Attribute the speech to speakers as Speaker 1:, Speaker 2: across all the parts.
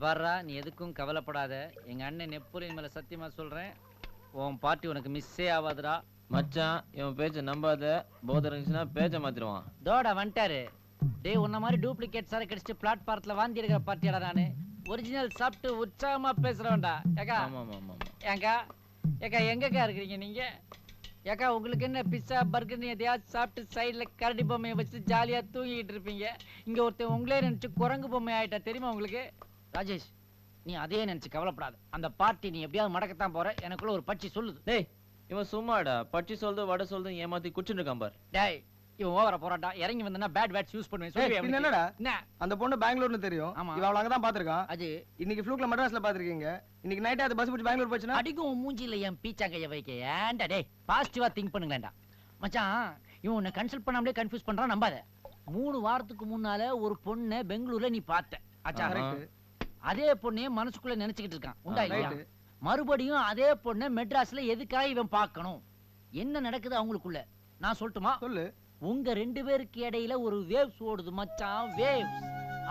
Speaker 1: வர்றா, நீ எதுக்கும் கவலைப்படாத. எங்க அண்ணன் நெப்போலியன் மேல சத்தியமா சொல்றேன், உன் பார்ட்டி உனக்கு மிஸ்ஸே ஆகாதுடா.
Speaker 2: மச்சான் இவன் பேச்ச நம்பாத, போதை இருந்துச்சுன்னா பேச்ச மாத்திருவான்.
Speaker 1: தோடா வந்துட்டாரு. டேய், உன்ன மாதிரி டூப்ளிகேட் சார கடிச்சிட்டு பிளாட்பாரத்துல வாந்தி எடுக்கிற பார்ட்டியாடா நானு. ஒரிஜினல் சாப்பிட்டு உற்சாகமா பேசுறவன்டா. ஏக்கா ஏங்கா ஏக்கா எங்கக்கா இருக்கிறீங்க நீங்க? ஏக்கா உங்களுக்கு என்ன பிஸ்ஸா பர்கர்னு எதையாவது சாப்பிட்டு சைட்ல கரடி பொம்மையை வச்சு ஜாலியா தூங்கிட்டு இருப்பீங்க. இங்க ஒருத்தன் உங்களே நினைச்சு குரங்கு பொம்மை ஆயிட்டா தெரியுமா உங்களுக்கு? ராஜேஷ், நீ அதே நினைச்சு கவலைப்படாத. அந்த பார்ட்டி நீ எப்படியாவது மடக்கத்தான் போற. எனக்குள்ள ஒரு பட்சி சொல்லுது.
Speaker 2: டேய், இவன் சும்மாடா பச்சி சொல்றது வடை சொல்றது ஏமாத்தி குடிச்சுட்டு இருக்கான் பார்.
Speaker 1: டேய், இவன் ஓவரா போறான்டா. இறங்கி வந்தனா பேட் வேட்ஸ் யூஸ் பண்ணுவேன். சொல்லு
Speaker 3: என்னடா?
Speaker 1: என்ன
Speaker 3: அந்த பொண்ணு பெங்களூர்னு தெரியும். இவ அவள அங்க தான் பாத்துர்க்கான்.
Speaker 1: அது
Speaker 3: இன்னைக்கு ஃப்ளூக்ல மெட்ராஸ்ல பாத்துர்க்கீங்க. இன்னைக்கு நைட் அது பஸ் பிடிச்சு பெங்களூர் போச்சுனா
Speaker 1: அடிக்கும் மூஞ்சில என் பீச்சாங்கைய வைக்க. ஏன்டா டேய், பாசிட்டிவா திங்க் பண்ணுங்கடா. மச்சான், இவன் உன்னை கன்சல்ட் பண்ணாமலே கன்ஃபியூஸ் பண்றான், நம்பாத. 3 வாரத்துக்கு முன்னால ஒரு பொண்ணை பெங்களூர்ல நீ பார்த்த. அச்சா, அதே பொண்ணே மனசுக்குள்ள நினைச்சுக்கிட்டு இருக்கான். உண்டா இல்லையா? மறுபடியும் அதே பொண்ணை மெட்ராஸ்ல எதுக்காக இவன் பார்க்கணும்? என்ன நடக்குது அவங்களுக்குள்ள நான் சொல்லட்டுமா?
Speaker 3: சொல்லு.
Speaker 1: உங்க 2 பேருக்கு இடையில ஒரு வேவ்ஸ் ஓடுது மச்சான், வேவ்ஸ்.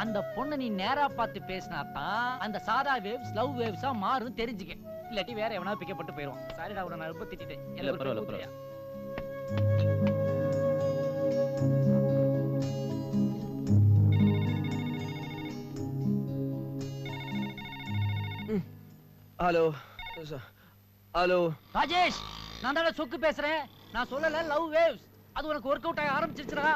Speaker 1: அந்த பொண்ணை நீ நேரா பார்த்து பேசினா தான் அந்த சாதா வேவ்ஸ் லவ் வேவ்ஸா மாறும், தெரிஞ்சுக்க. இல்லாட்டி வேற எவனா பிக்கப் பண்ணிட்டு போயிடுவான். சாரிடா, உன்னை நான் ரொம்ப திட்டிட்டேன்.
Speaker 2: இல்ல பரவாயில்ல.
Speaker 4: ஹலோ ஹலோ
Speaker 1: ராஜேஷ், நான் தான் சொக்கு பேசுறேன். நான் சொல்லல லவ் வேவ்ஸ். அது உனக்கு ஒர்க் அவுட் ஆக ஆரம்பிச்சிருச்சுடா.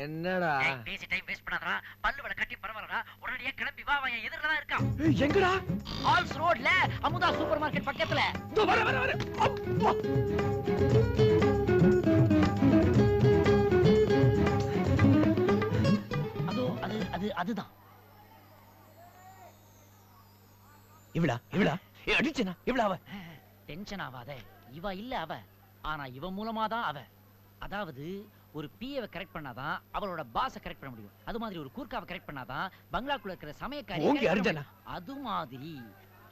Speaker 4: என்னடா
Speaker 1: பேசி டைம் வேஸ்ட் பண்ணாதடா. பல்லு வட கட்டி பரவாயில்லடா. உடனே கிளம்பி வா. அவன் எதிரல தான் இருக்கான்.
Speaker 4: எங்கடா?
Speaker 1: ஆல்ஸ் ரோட்ல அமுதா சூப்பர் மார்க்கெட் பக்கத்துல.
Speaker 4: இதோ வர அப்பா.
Speaker 1: அதுதான்.
Speaker 4: இவளா அடிச்சனா? இவளா அவ?
Speaker 1: டென்ஷன் ஆகாத. இவ இல்ல அவ. ஆனா இவ மூலமா தான் அவ. அதாவது ஒரு பிஏவை கரெக்ட் பண்ணாதான் அவளோட பாஸை கரெக்ட் பண்ண முடியும். அது மாதிரி ஒரு கூர்க்காவை கரெக்ட் பண்ணாதான் பங்களாக்குள்ள இருக்கிற சமயக்காரி. அது மாதிரி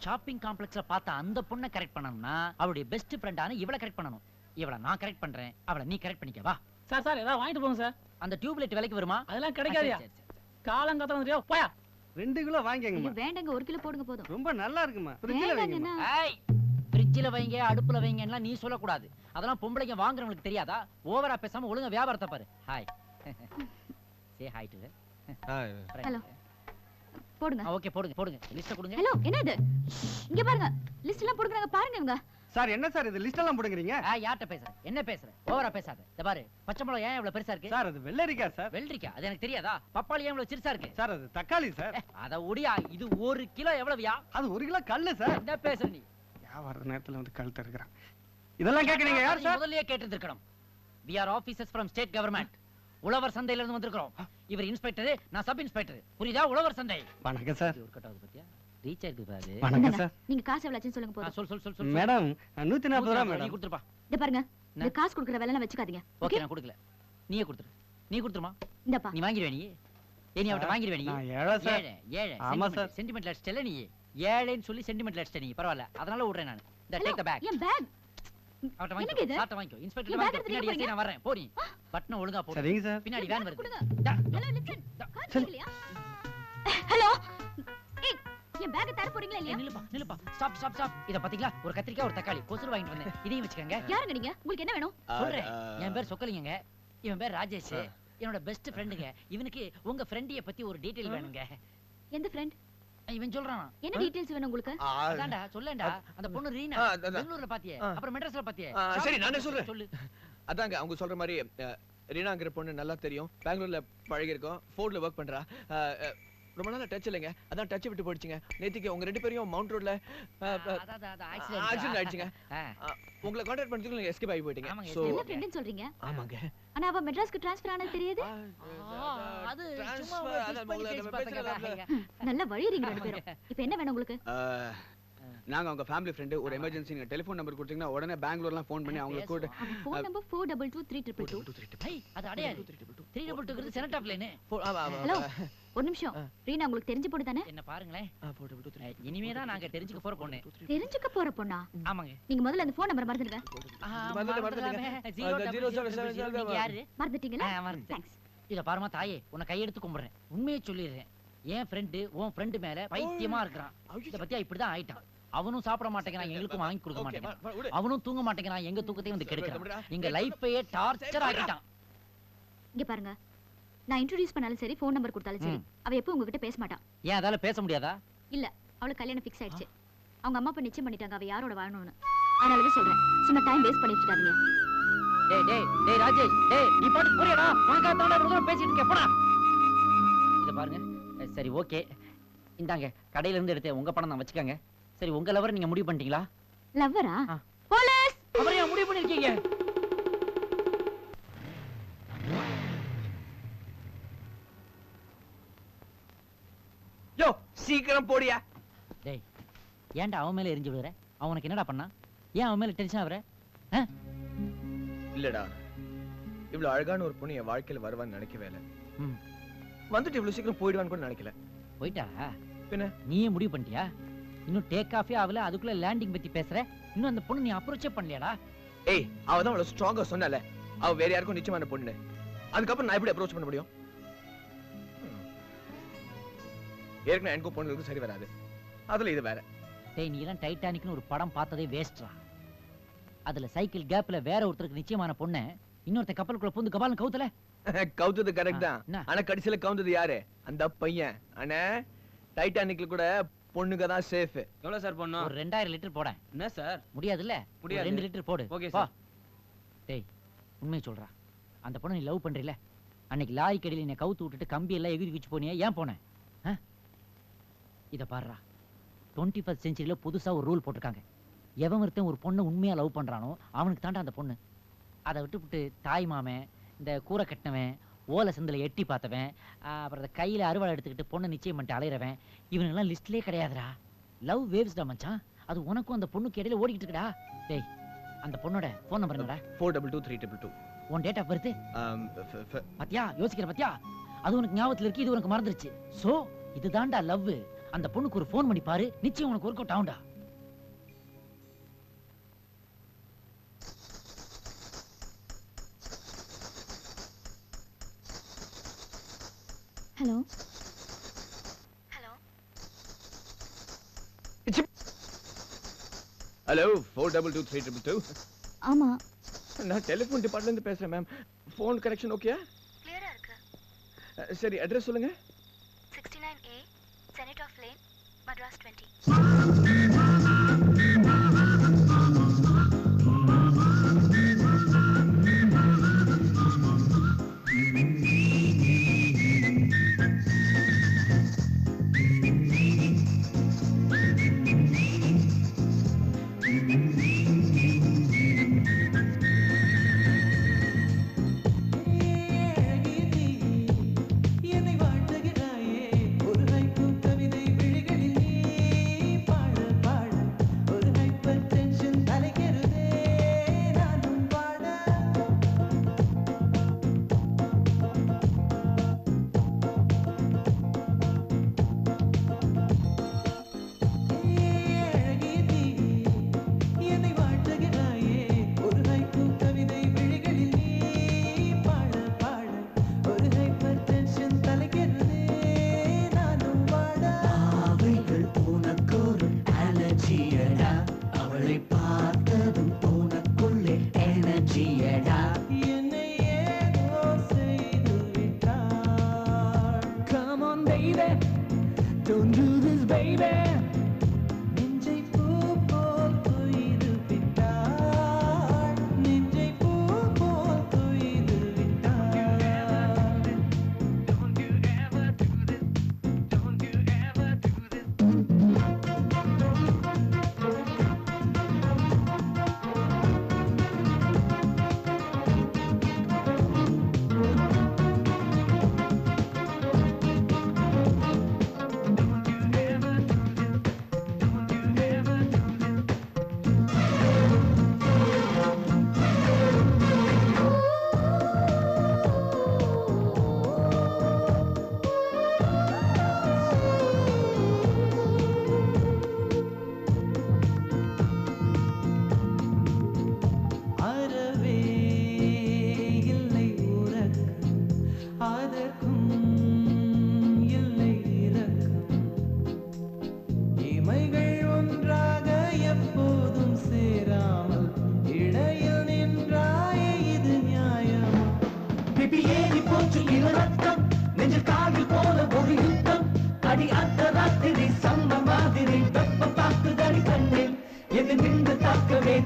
Speaker 1: ஷாப்பிங் காம்ப்ளெக்ஸ்ல பார்த்த அந்த பொண்ணை கரெக்ட் பண்ணணும்னா அவளுடைய பெஸ்ட் ஃப்ரெண்டான இவளை கரெக்ட் பண்ணணும். இவளை நான் கரெக்ட் பண்றேன், அவளை நீ கரெக்ட் பண்ணிக்க. வா
Speaker 5: சார் ஏதாவது வாங்கிட்டு போங்க சார்.
Speaker 1: அந்த டியூப்லைட் விலைக்கு வருமா?
Speaker 5: அதெல்லாம் கிடைக்காதியா. காலங்கத்த வந்துறியோ போயா.
Speaker 3: 2 கிலோ வாங்கிங்கம்மா.
Speaker 6: வேண்டங்க, 1 கிலோ போடுங்க போதும்.
Speaker 3: ரொம்ப நல்லா இருக்குமா. ஃப்ரிட்ஜ்ல வைங்கம்மா.
Speaker 1: ஏய், ஃப்ரிட்ஜ்ல வைங்க, அடுப்புல வைங்கன்னா நீ சொல்ல கூடாது. அதெல்லாம் பொம்பளைங்க வாங்குறவங்களுக்கு தெரியாதா? ஓவரா பேசாம ஒழுங்கா வியாபாரத்தை பாரு. Hi. Say hi to.
Speaker 4: Hi.
Speaker 6: Hello. போடுங்க.
Speaker 1: ஓகே, போடுங்க. லிஸ்ட் கொடுங்க.
Speaker 6: ஹலோ, என்ன இது? இங்க பாருங்க. லிஸ்ட் எல்லாம் போடுறாங்க பாருங்க இவங்க.
Speaker 3: சார் என்ன சார் இது லிஸ்ட் எல்லாம் போடுங்கறீங்க?
Speaker 1: யார்ட்ட பேசுற? என்ன பேசுற? ஓவரா பேசாத. இத பாரு, பச்சை மிளகாய் ஏன் இவ்வளவு பெருசா இருக்கு?
Speaker 3: சார் அது வெள்ளரிக்கா சார்.
Speaker 1: வெள்ளரிக்கா? அது எனக்கு தெரியாதா? பப்பாளி ஏன் இவ்வளவு சிறுசா இருக்கு?
Speaker 3: சார் அது தக்காளி சார்.
Speaker 1: அத ஒடியா. இது 1 கிலோ எவ்வளவுயா?
Speaker 3: அது 1 கிலோ கல்லு சார்.
Speaker 1: என்ன பேசுற நீ?
Speaker 3: வர நேரத்துல வந்து கழுத்து இருக்கறான். இதெல்லாம் கேக்குறீங்க யார் சார்?
Speaker 1: முதல்லயே கேட்டிருக்கணும். we are officers from state government. உழவர் சந்தையில இருந்து வந்திருக்கோம். இவர் இன்ஸ்பெக்டர், நான் சப் இன்ஸ்பெக்டர். புரியுதா? உழவர் சந்தை.
Speaker 3: வணக்கம் சார்.
Speaker 1: ஒரு கட்டாவது பத்தியா? ரீச் ஆயிருக்கு பாரு.
Speaker 3: வணக்கம் சார்.
Speaker 6: நீங்க காசு எவ்வளவுன்னு சொல்லுங்க போதும்.
Speaker 1: சொல்.
Speaker 3: மேடம் 140 ரூபாய் மேடம்.
Speaker 1: நீ கொடுத்துப்பா.
Speaker 6: இத பாருங்க. இந்த காசு குடுக்குற வேலையெல்லாம் வெச்சுக்காதீங்க.
Speaker 1: ஓகே, நான் கொடுக்கல. நீயே கொடுத்துரு. நீ கொடுத்துருமா?
Speaker 6: இந்தப்பா.
Speaker 1: நீ வாங்கிடுவே நீ. நீ அவட்ட வாங்கிடுவே நீ.
Speaker 3: நான் ஏழை சார்.
Speaker 1: ஏழை.
Speaker 3: ஆமா சார்.
Speaker 1: சென்டிமென்ட்ல அடிச்சல நீ. ஏழைன்னு சொல்லி சென்டிமென்ட்ல அடிச்ச நீ. பரவாயில்ல. அதனால விடுறேன் நான். இந்த டேக் தி பேக்.
Speaker 6: என் பேக்.
Speaker 1: அவட்ட வாங்கிக்கோ. சாட்ட வாங்கிக்கோ. இன்ஸ்பெக்டர் வாங்கிக்கோ. பின்னாடி ஏசி நான் வரேன். போடி. பட்டன ஒழுங்கா போடு.
Speaker 3: சரிங்க சார்.
Speaker 1: பின்னாடி வேன் வருது.
Speaker 6: Hello listen. காசு இல்லையா? ஹலோ. ஏய், என் பேக் தர போறீங்களா இல்லையா?
Speaker 1: நில்லுப்பா. ஸ்டாப். இத பாத்தீங்களா? ஒரு கத்திரிக்காய், ஒரு தக்காளி, கொசுறு வாங்கிட்டு வந்தேன். இதையும் வச்சுக்கங்க.
Speaker 6: யாருங்க நீங்க? உங்களுக்கு என்ன வேணும்?
Speaker 1: சொல்றேன். என் பேர் சொக்கலிங்கங்க. இவன் பேர் ராஜேஷ். என்னோட பெஸ்ட் ஃப்ரெண்டுங்க. இவனுக்கு உங்க ஃப்ரெண்டிய பத்தி ஒரு டீடைல் வேணுங்க.
Speaker 6: எந்த ஃப்ரெண்ட்?
Speaker 1: இவன் சொல்றான்.
Speaker 6: என்ன டீடைல்ஸ் வேணும் உங்களுக்கு?
Speaker 1: அதான்டா சொல்லேன்டா. அந்த பொண்ணு ரீனா பெங்களூர்ல பாத்தியே, அப்புறம் மெட்ராஸ்ல பாத்தியே.
Speaker 4: சரி நானே சொல்றேன்.
Speaker 1: சொல்லு.
Speaker 4: அதாங்க அவங்க சொல்ற மாதிரி ரீனாங்கிற பொண்ணு நல்லா தெரியும். பெங்களூர்ல பழகி இருக்கோம். ஃபோர்ட்ல வர்க் பண்றா. ரொம்ப நாளா டச் இல்லைங்க. அதான் டச் விட்டு போயிடுச்சுங்க. நேத்திக்கு உங்க 2 பேரையும் மவுண்ட் ரோட்ல ஆக்சிடென்ட் ஆயிடுச்சுங்க. உங்களை கான்டாக்ட் பண்ணதுக்கு நீங்க எஸ்கேப் ஆகி போயிட்டீங்க.
Speaker 6: சோ என்ன ஃப்ரெண்ட்னு சொல்றீங்க?
Speaker 4: ஆமாங்க.
Speaker 6: ஆனா அவ மெட்ராஸ்க்கு ட்ரான்ஸ்ஃபர் ஆனது தெரியுது.
Speaker 1: அது சும்மா
Speaker 6: நல்ல வழியறீங்க 2 பேரும். இப்போ என்ன வேணும் உங்களுக்கு?
Speaker 3: நாங்க உங்க ஃபேமிலி ஃப்ரெண்ட். ஒரு எமர்ஜென்சி நீங்க டெலிபோன் நம்பர் கொடுத்தீங்கன்னா உடனே பெங்களூர்லாம் ஃபோன் பண்ணி அவங்கள கூட்டி.
Speaker 6: Phone number 422322.
Speaker 1: ஹை, அது அடையாது. 322 செனட் ஆஃப் லைன்.
Speaker 6: ஹலோ, ஒரு நிமிஷம். ரீனா உங்களுக்கு தெரிஞ்ச பொண்ணு தானே?
Speaker 1: என்ன பாருங்களேன். இனிமே தான் நாங்க தெரிஞ்சுக்க போற பொண்ணு.
Speaker 6: தெரிஞ்சுக்க போற பொண்ணா?
Speaker 1: ஆமாங்க.
Speaker 6: நீங்க முதல்ல அந்த ஃபோன் நம்பர் மறந்துடுங்க.
Speaker 1: யாரு?
Speaker 6: மறந்துட்டீங்களா?
Speaker 1: தேங்க்ஸ். இத பாருமா தாயே, உன்னை கையெடுத்து கும்பிடுறேன். உண்மையை சொல்லிடுறேன். என் ஃப்ரெண்டு உன் ஃப்ரெண்டு மேல பைத்தியமா இருக்கிறான். இத பத்தியா இப்படிதான் ஆயிட்டான். அவனும் சாப்பிட மாட்டேங்கிறான், எங்களுக்கும் வாங்கி கொடுக்க மாட்டேங்கிறான். அவனும் தூங்க மாட்டேங்கிறான், எங்க தூக்கத்தையும் வந்து கெடுக்கிறான். எங்க லைஃபையே டார்ச்சர் ஆக்கிட்டான்.
Speaker 6: இங்க பாருங்க, நான் இன்ட்ரோடியூஸ் பண்ணாலும் சரி, ஃபோன் நம்பர் கொடுத்தாலும் சரி, அவ எப்போ உங்ககிட்ட பேச மாட்டான்.
Speaker 1: ஏன் அதால பேச முடியாதா?
Speaker 6: இல்ல, அவளுக்கு கல்யாணம் ஃபிக்ஸ் ஆயிடுச்சு. அவங்க அம்மா அப்பா நிச்சயம் பண்ணிட்டாங்க அவ யாரோட வாழணும்னு. அதனாலதான் சொல்றேன், சும்மா டைம் வேஸ்ட் பண்ணிட்டு இருக்காதீங்க.
Speaker 1: டேய் டேய் டேய் ராஜேஷ், டேய் நீ பாட்டு புரியடா. உனக்கு தாண்டா இவ்வளவு தூரம் பேசிட்டு இருக்கே, போடா. இத பாருங்க, சரி ஓகே, இந்தாங்க கடையில இருந்து எடுத்தேன் உங்க பணம் தான், வச்சுக்கோங்க. சரி, உங்க லவர் நீங்க முடிவு பண்ணிட்டீங்களா?
Speaker 6: லவ்வரா?
Speaker 1: ஆ.
Speaker 6: போலீஸ்!
Speaker 1: அப்புறம் ஏன் முடிவு பண்ணிருக்கீங்க?
Speaker 4: யோ சீக்கிரம் போடியா.
Speaker 1: டேய், ஏன்டா அவன் மேல எரிஞ்சு விடுற? அவனுக்கு என்னடா பண்ணா? ஏன் அவன் மேல டென்ஷன் ஆவற?
Speaker 4: இல்லடா, இவ்வளவு அழகான ஒரு பொண்ணு என் வாழ்க்கையில வருவான்னு நினைக்கவே இல்ல. வந்துட்டு இவ்வளவு சீக்கிரம் போயிடுவான்னு கூட நினைக்கல.
Speaker 1: போயிட்டா?
Speaker 4: பின்ன
Speaker 1: நீயே முடிவு பண்ணிட்டியா? இன்னும் டேக் ஆஃபே ஆகல, அதுக்குள்ள லேண்டிங் பத்தி பேசுற. இன்னும் அந்த பொண்ணு நீ அப்ரோச்சே பண்ணலையாடா?
Speaker 4: ஏய், அவ தான் அவ்வளவு ஸ்ட்ராங்கா சொன்னால, அவ வேற யாருக்கும் நிச்சயமான பொண்ணு. அதுக்கப்புறம் நான் எப்படி அப்ரோச் பண்ண முடியும்? ஏற்கனவே எனக்கும் பொண்ணுங்களுக்கு சரி வராது, அதுல இது வேற.
Speaker 1: டேய், நீ எல்லாம் டைட்டானிக்னு ஒரு படம் பார்த்ததே வேஸ்ட்ரா. அதுல சைக்கிள் கேப்ல வேற ஒருத்தருக்கு நிச்சயமான பொண்ணு இன்னொருத்த கப்பலுக்குள்ள பூந்து கபால்னு கவுத்தல.
Speaker 4: கவுத்தது கரெக்ட் தான்.
Speaker 1: என்ன?
Speaker 4: ஆனா கடைசியில கவுந்தது யாரு? அந்த பையன். அண்ணே, டைட்டானிக்ல கூட பொண்ணுங்க தான் சேஃப்.
Speaker 2: எவ்வளவு சார் பண்ணும்?
Speaker 1: ஒரு 2000 லிட்டர் போட
Speaker 2: என்ன சார்?
Speaker 1: முடியாதுல்ல?
Speaker 2: முடியாது.
Speaker 1: 2 லிட்டர் போடு.
Speaker 2: ஓகே
Speaker 1: வா.
Speaker 2: சார்.
Speaker 1: டேய், உண்மையை சொல்றா. அந்த பொண்ணு நீ லவ் பண்றீல, அன்னைக்கு லாரி கடையில என்னை கவுத்து விட்டுட்டு கம்பி எல்லாம் எகுதி குச்சி போனியா, ஏன் போனேன்? இத பாருடா, 21st செஞ்சுரியில புதுசா ஒரு ரூல் போட்டிருக்காங்க. எவன் ஒருத்தன் ஒரு பொண்ணை உண்மையா லவ் பண்றானோ அவனுக்கு தாண்டா அந்த பொண்ணு. அதை விட்டுவிட்டு தாய் மாமன், இந்த கூரை கட்டினவன், ஓலை சந்தில எட்டி பார்த்தவன், அப்புறம் அந்த கையில அறுவாள் எடுத்துக்கிட்டு பொண்ணை நிச்சயம் பண்ணிட்டு அலையிறவன், இவனெல்லாம் லிஸ்ட்லயே கிடையாதுடா. லவ் வேவ்ஸ்டா மச்சான். அது உனக்கும் அந்த பொண்ணுக்கு இடையில ஓடிக்கிட்டு இருக்குடா. டேய், அந்த பொண்ணோட ஃபோன் நம்பர் என்னடா?
Speaker 4: 422322.
Speaker 1: உன் டேட் ஆஃப் பர்த்? பாத்தியா, யோசிக்கிற பாத்தியா? அது உனக்கு ஞாபகத்துல இருக்கு, இது உனக்கு மறந்துருச்சு. சோ இதுதான்டா லவ். அந்த பொண்ணுக்கு ஒரு ஃபோன் பண்ணி பாரு, நிச்சயம் உனக்கு ஒர்க் அவுட் ஆகும்டா.
Speaker 6: Hello
Speaker 4: hello, 422322.
Speaker 6: ஆமா,
Speaker 4: நான் டெலிபோன் டிபார்ட்மெண்ட்ல இருந்து பேசுறேன் மேம். ஃபோன் கனெக்ஷன் ஓகேயா?
Speaker 6: கிளியரா இருக்கு.
Speaker 4: சரி, அட்ரஸ் சொல்லுங்க.
Speaker 6: 69A senate of lane, Madras 20.
Speaker 7: என்னை வாழ்த்துகிறாயே, ஒரு ஹைக்கூ கவிதை விழிகளில் நீ பாட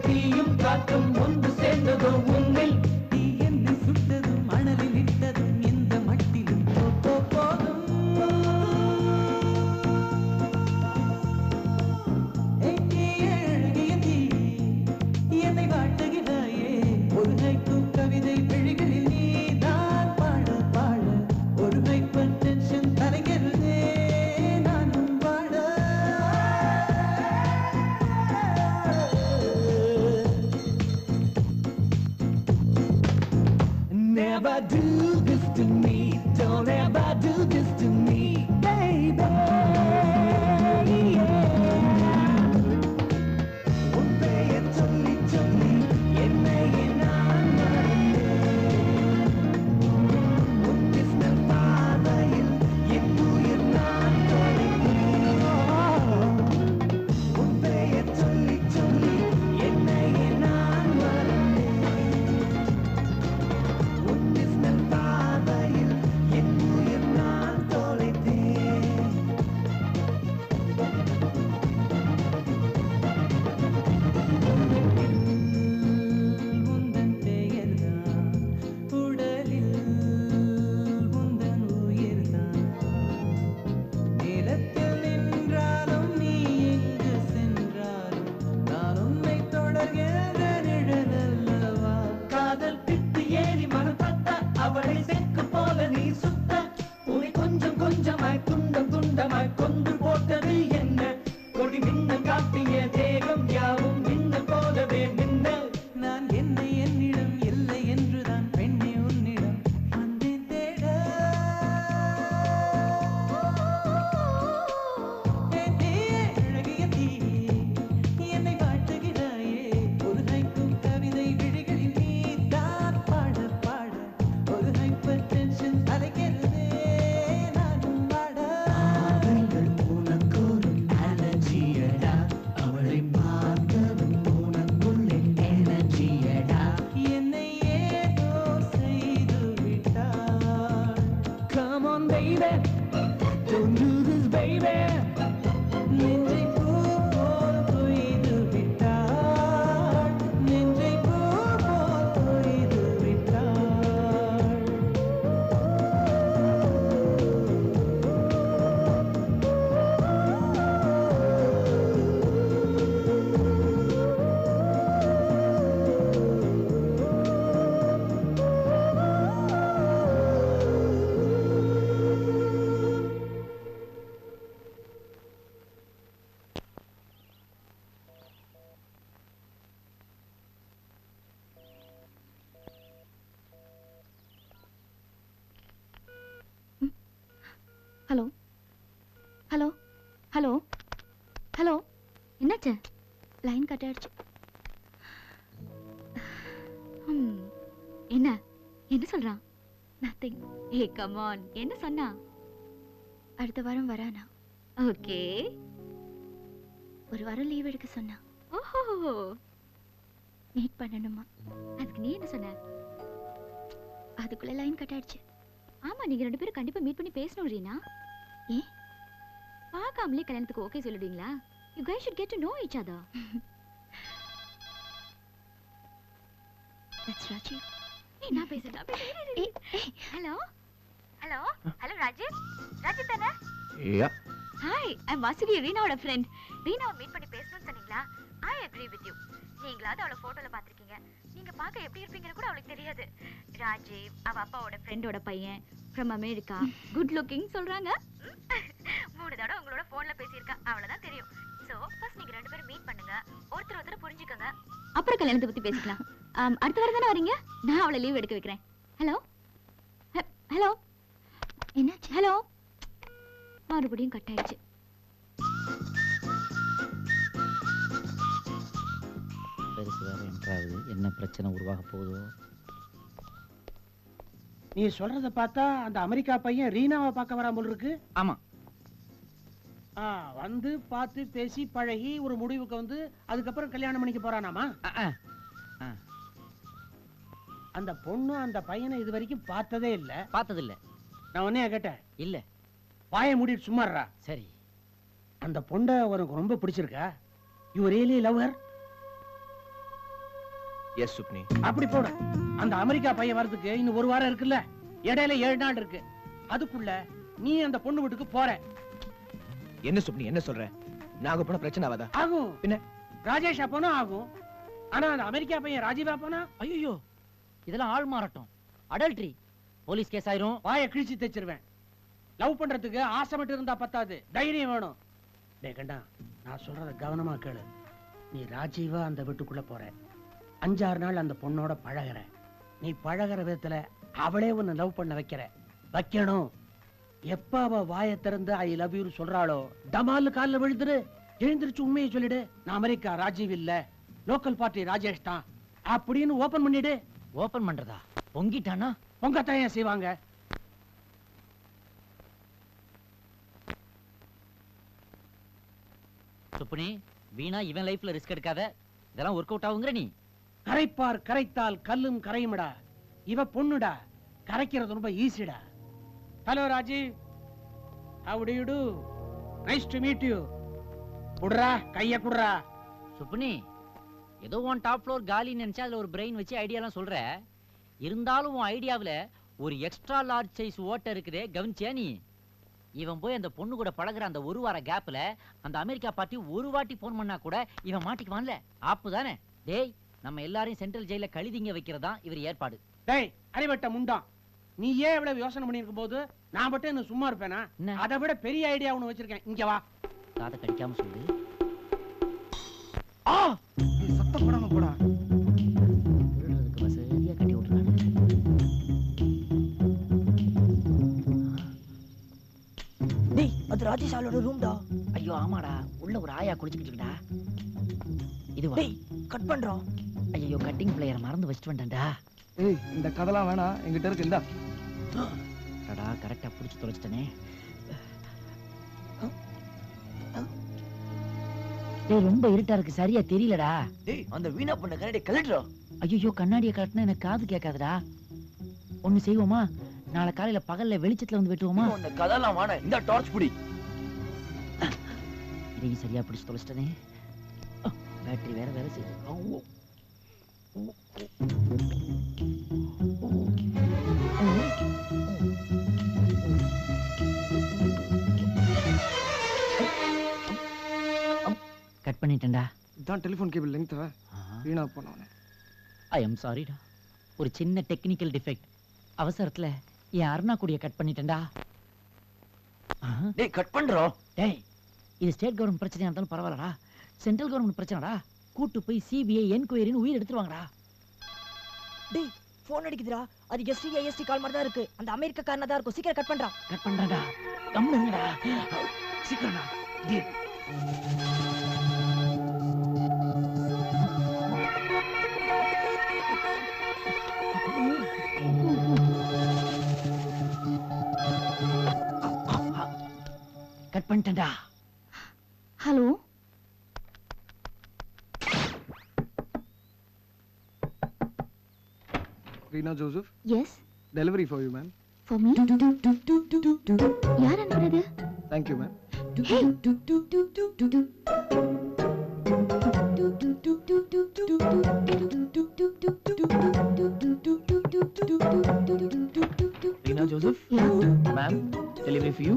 Speaker 7: தீயும் காற்றும் ஒன்று சேர்ந்ததோ உன்னில் தீ என்னை சுட்டதும் மணலில் இட்டதும் இந்த மட்டிலும் போதும் அழகிய தீ என்னை வாட்டுகிறாயே ஒரு ஹைக்கூ கவிதை விழிகளில் நீதான் பாட பாட ஒரு ஹைப்பர் டென்ஷன் தலைகிறதே நானும் பாட Never do this to me, don't ever do this to me, baby. உன் பெயர் சொல்லி சொல்லி என்னையே நான் மறந்தேன். உன் கிஸ்னல் பாதையில் என் உயிர் நான் தொலைத்தேன். உன் பெயர் சொல்லி சொல்லி என்னையே நான் மறந்தேன். உன் கிஸ்னல் பாதையில் என் உயிர் நான் தொலைத்தேன். உந்தன் பெயர்தான் உடலில் உந்தன் உயிர்தான் நிலத்தில் நின்றாலும் நீ எங்கு சென்றாலும் நான் உன்னை தொடர்கின்ற நிழல் அல்லவா காதல் பித்து ஏறி மனப்பட்ட அவளை செக்கு போல நீ சுத்த உன்னை கொஞ்சம் கொஞ்சமாய் துண்டம் துண்டமாய் கொண்டு போட்டது என்ன கொடி மின்னல் காட்டிய தேகம் யாவும் மின்னல் போலவே மின்னல் நான் என்னை என்னிடம் இல்லை என்றுதான் பெண்ணை உன்னிடம் வந்தேன் தேட அழகிய தீ என்னை வாட்டுகிறாயே ஒரு ஹைக்கும் கவிதை விழிகளில் நீதான் பாட பாட ஒரு ஹைப்பர் டென்ஷன் அலைகிறதே நானும் பாட உனக்கொரு அலர்ஜியடா அவளை பார்த்ததும் உனக்குள்ளே எனர்ஜியடா என்னை ஏதோ செய்து விட்டாள் Come on baby don't do this baby நெஞ்சை பூ போல் கொய்து விட்டாள் நெஞ்சை பூ போல் கொய்து விட்டாள்
Speaker 6: ஹலோ ஹலோ ஹலோ ஹலோ என்னாச்சு லைன் கட் ஆயிடுச்சு என்ன என்ன சொல்றான் நத்திங் ஏ கம் ஆன் என்ன சொன்னா அடுத்த வாரம் வரானா ஓகே ஒரு வாரம் லீவ் எடுக்க சொன்னா ஓஹோ மீட் பண்ணணுமா அதுக்கு நீ என்ன சொன்ன அதுக்குள்ள லைன் கட் ஆயிடுச்சு ஆமா நீங்க ரெண்டு பேரும் கண்டிப்பா மீட் பண்ணி பேசணும் ரீனா ஏ பார்க்காமலே கல்யாணத்துக்கு okay சொல்லிடுவீங்களா you guys should get to know each other that's Raji ஏய் நான் பேசுறேன் hello hello hello Rajesh Raji தானே
Speaker 2: yeah
Speaker 6: hi I am Vasuki ரீனாவோட ஃப்ரெண்ட் ரீனாவை மீட் பண்ணி பேசணும்னு சொன்னீங்களா ஐ அக்ரி வித் யூ நீங்களாவது அவளை போட்டோல பாத்திருக்கீங்க நீங்க பார்க்க எப்படி இருப்பீங்கன்னு கூட அவளுக்கு தெரியாது ராஜீவ் அவ அப்பாவோட ஃப்ரெண்டோட பையன் ஃப்ரம் அமெரிக்கா குட் லுக்கிங் சொல்றாங்க 3 தடவை உங்களோட போன்ல பேசியிருக்கா அவ்வளவுதான் தெரியும் சோ ஃபர்ஸ்ட் நீங்க ரெண்டு பேரும் மீட் பண்ணுங்க ஒருத்தர் புரிஞ்சுக்கங்க அப்புறம் கல்யாணத்தை பத்தி பேசிக்கலாம் அடுத்த வாரம் தானே வரீங்க நான் அவளை லீவ் எடுக்க வைக்கிறேன் ஹலோ ஹலோ என்னாச்சு ஹலோ மறுபடியும் கட் ஆயிடுச்சு
Speaker 1: பெருசு வேற என்றாவது என்ன பிரச்சனை உருவாக போகுதோ
Speaker 8: நீ சொல்றத பார்த்தா அந்த அமெரிக்கா பையன் ரீனாவை பார்க்க வராம போல இருக்கு
Speaker 1: ஆமா
Speaker 8: வந்து பார்த்து பேசி பழகி ஒரு முடிவுக்கு வந்து அதுக்கப்புறம் கல்யாணம் பண்ணிக்க போறானாமா அந்த பொண்ணு அந்த பையனை இது வரைக்கும் பார்த்ததே இல்ல
Speaker 1: பார்த்ததில்ல
Speaker 8: நான் உன்னைய கேட்டேன்
Speaker 1: இல்ல
Speaker 8: வாயை மூடிட்டு சும்மாறா
Speaker 1: சரி
Speaker 8: அந்த பொண்ணை உனக்கு ரொம்ப பிடிச்சிருக்கா you really love her
Speaker 4: yes சுப்னி.
Speaker 8: அப்படி போடு. அந்த அமெரிக்கா பையன் வரதுக்கு இன்னும் ஒரு வாரம் இருக்குல்ல, இடையில 7 நாள் இருக்கு. அதுக்குள்ள நீ அந்த பொண்ணு வீட்டுக்கு போற.
Speaker 4: என்ன சுப்னி என்ன சொல்ற? நாங்க போன பிரச்சனை ஆகாதா?
Speaker 8: ஆகும்.
Speaker 4: பின்ன?
Speaker 8: ராஜேஷா போனா ஆகும். ஆனா அந்த அமெரிக்கா பையன் ராஜீவா போனா
Speaker 1: ஐயோ, இதெல்லாம் ஆள் மாறட்டும், அடல்ட்ரி, போலீஸ் கேஸ் ஆயிரும்.
Speaker 8: வாயை கிழிச்சு தைச்சிருவேன். லவ் பண்றதுக்கு ஆசை மட்டும் இருந்தா பத்தாது, தைரியம் வேணும். டேய் கண்டா, நான் சொல்றத கவனமா கேளு. நீ ராஜீவா அந்த வீட்டுக்குள்ள போற, 5-6 நாள் அந்த பொண்ணோட பழகுற. நீ பழகுற விதத்துல அவளே உன்னை லவ் பண்ண வைக்கணும். எப்ப அவ வாயை திறந்து ஐ லவ் யூ சொல்றாளோ, டமால் காலில் விழுந்துரு. எழுந்திருச்சு உண்மையை சொல்லிடு. நான் அமெரிக்கா ராஜீவ் இல்ல, லோக்கல் பார்ட்டி ராஜேஷ் தான் அப்படின்னு ஓபன் பண்ணிடு.
Speaker 1: ஓபன் பண்றதா? பொங்கிட்டானா?
Speaker 8: பொங்கத்தான் ஏன் செய்வாங்க?
Speaker 1: சுப்புனி, வீணா இவன் லைஃப்ல ரிஸ்க் எடுக்காத. இதெல்லாம் ஒர்க் அவுட் ஆகுங்கிற நீ?
Speaker 8: கரைப்பார் கரைத்தால் கல்லும் கரையுமடா. இவ பொண்ணுடா, கரைக்கிறது ரொம்ப ஈஸிடா. Hello Rajeev, how do you do? Nice to meet you. குடுறா, கைய குடுறா.
Speaker 1: சுப்புனி, ஏதோ உன் டாப் ஃப்ளோர் காலி நினைச்சா அதுல ஒரு பிரெயின் வச்சு ஐடியாலாம் சொல்ற. இருந்தாலும் உன் ஐடியாவில் ஒரு எக்ஸ்ட்ரா லார்ஜ் சைஸ் ஓட்டை இருக்குதே, கவனிச்சியா நீ? இவன் போய் அந்த பொண்ணு கூட பழகுற அந்த ஒரு வார கேப்ல அந்த அமெரிக்கா பார்ட்டி ஒரு வாட்டி போன் பண்ணா கூட இவன் மாட்டிக்குவான்ல, ஆப்பு தானே? டேய், நம்ம எல்லாரையும் சென்ட்ரல் ஜெயில கழுதிங்க வைக்கிறதா இவர் ஏற்பாடு.
Speaker 8: டேய் அறிவட்ட முண்டான், நீ ஏன் இவ்வளவு யோசனை பண்ணிருக்கும் போது நான் மட்டும் என்ன சும்மா இருப்பேனா? அதை விட பெரிய ஐடியா ஒண்ணு வச்சிருக்கேன். இங்க வா.
Speaker 1: காதை கடிக்காம சொல்லு.
Speaker 8: சத்தம் போடாம போடா.
Speaker 1: விடுறதுக்கு வசதியா கட்டி விட்டுறாங்க.
Speaker 9: டேய், அது ராஜேஷ் ஆளோட ரூம்டா.
Speaker 1: ஐயோ ஆமாடா, உள்ள ஒரு ஆயா குளிச்சுக்கிட்டு இருக்கடா. இதுவா?
Speaker 9: டேய், கட் பண்றோம்.
Speaker 1: ஐயோ, கட்டிங் பிளேயர் மறந்து வச்சிட்டு வந்துட்டேன்டா.
Speaker 3: ஏய், இந்த கதெல்லாம் வேணாம், எங்கிட்ட இருக்கு. இந்தா.
Speaker 1: அடடா, கரெக்டா புடிச்சு தொலைச்சிட்டனே. டேய், ரொம்ப இருட்டா இருக்கு, சரியா தெரியலடா.
Speaker 9: டேய், அந்த வீணா பண்ண கண்ணாடி கலட்டுறா.
Speaker 1: ஐயோ, கண்ணாடியை கட்டினா எனக்கு காது கேட்காதுடா. ஒண்ணு செய்வோமா, நாளை காலையில பகல்ல வெளிச்சத்துல வந்து வெட்டுவோமா?
Speaker 9: அந்த கதெல்லாம் வாண, இந்த டார்ச் புடி.
Speaker 1: இதையும் சரியா பிடிச்சு தொலைச்சிட்டனே. பேட்டரி வேற வேலை செய்யுது. கட் பண்ணிட்டேன்டா.
Speaker 3: இதான் டெலிஃபோன் கேபிள் லெங்த் வீணா போனவனே.
Speaker 1: ஐ எம் சாரிடா, ஒரு சின்ன டெக்னிக்கல் டிஃபெக்ட். அவசரத்துல என் அருணா கூடிய கட் பண்ணிட்டேன்டா.
Speaker 9: டேய், கட் பண்றோம்.
Speaker 1: டேய், இது ஸ்டேட் கவர்மெண்ட் பிரச்சனையா இருந்தாலும் பரவாயில்லடா, சென்ட்ரல் கவர்மெண்ட் பிரச்சனைடா. கூட்டு போய் சிபிஐ என்கொயரின்னு உயிர் எடுத்துருவாங்கடா.
Speaker 9: டேய், போன் அடிக்குதுடா. அது எஸ்டி கால் மாதிரி தான் இருக்கு. அந்த அமெரிக்கா காரனா தான் இருக்கும். சீக்கிரம் கட் பண்றான்.
Speaker 1: கட் பண்றடா, கம்முங்கடா, சீக்கிரம்டா. கட் பண்ணிட்டேன்டா.
Speaker 6: Hello,
Speaker 3: Reena Joseph,
Speaker 6: yes,
Speaker 3: delivery for you ma'am.
Speaker 6: For me. யார் அனுப்புறது?
Speaker 3: Thank you ma'am.
Speaker 6: Hey.
Speaker 2: Reena Joseph?
Speaker 6: Yeah.
Speaker 2: Ma'am, delivery for you.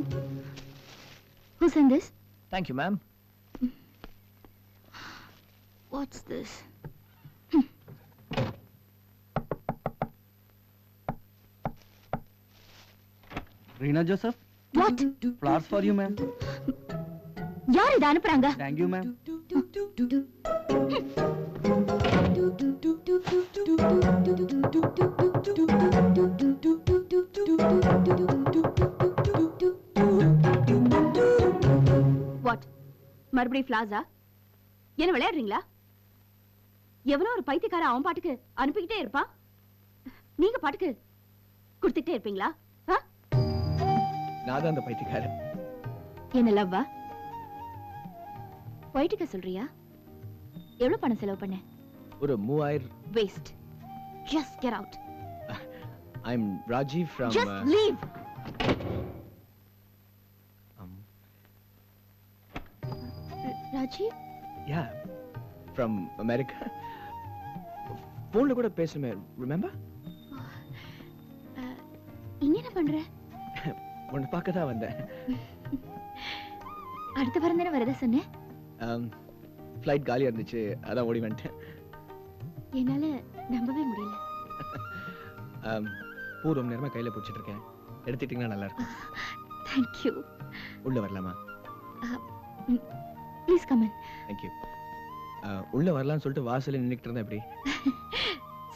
Speaker 6: Who sent this?
Speaker 2: Thank you, ma'am.
Speaker 6: What's this?
Speaker 3: Reena Joseph,
Speaker 6: What?
Speaker 3: flowers for you ma'am.
Speaker 6: யார் இத அனுப்புறாங்க?
Speaker 3: Thank you ma'am.
Speaker 6: What? மறுபடியும் ஃபிளாஸா? என்ன விளையாடுறீங்களா? எவனோ ஒரு பைத்தியக்கார அவன் பாட்டுக்கு அனுப்பிக்கிட்டே இருப்பான், நீங்க பாட்டுக்கு கொடுத்துட்டே இருப்பீங்களா?
Speaker 4: நான் தான் அந்த பைத்தியக்காரன்.
Speaker 6: என்ன லவ்வா? ஒயிட்டுக்க சொல்றியா? எவ்வளவு பணம் செலவு பண்ண?
Speaker 4: ஒரு 3000.
Speaker 6: Waste. Just get out.
Speaker 4: I am Rajiv from
Speaker 6: just leave. Rajiv?
Speaker 4: Yeah, from America. போன்ல கூட பேசுமே, ரிமெம்பர்?
Speaker 6: இங்க என்ன பண்ற?
Speaker 4: உன்னை பார்க்க தான் வந்தேன்.
Speaker 6: அடுத்த வாரம் தானே வரதா சொன்னேன்.
Speaker 4: ஃப்ளைட் காலியா இருந்துச்சு, அதான் ஓடி வந்துட்டேன்.
Speaker 6: என்னால நம்பவே முடியல.
Speaker 4: பூ ரொம்ப நேரமா கையில பிடிச்சிட்டு இருக்கேன், எடுத்துட்டீங்கன்னா நல்லா இருக்கும்.
Speaker 6: Thank you.
Speaker 4: உள்ள வரலாமா?
Speaker 6: Please come in.
Speaker 4: Thank you. உள்ள வரலாம்னு சொல்லிட்டு வாசல்ல நின்னுக்கிட்டு இருந்தேன். எப்படி?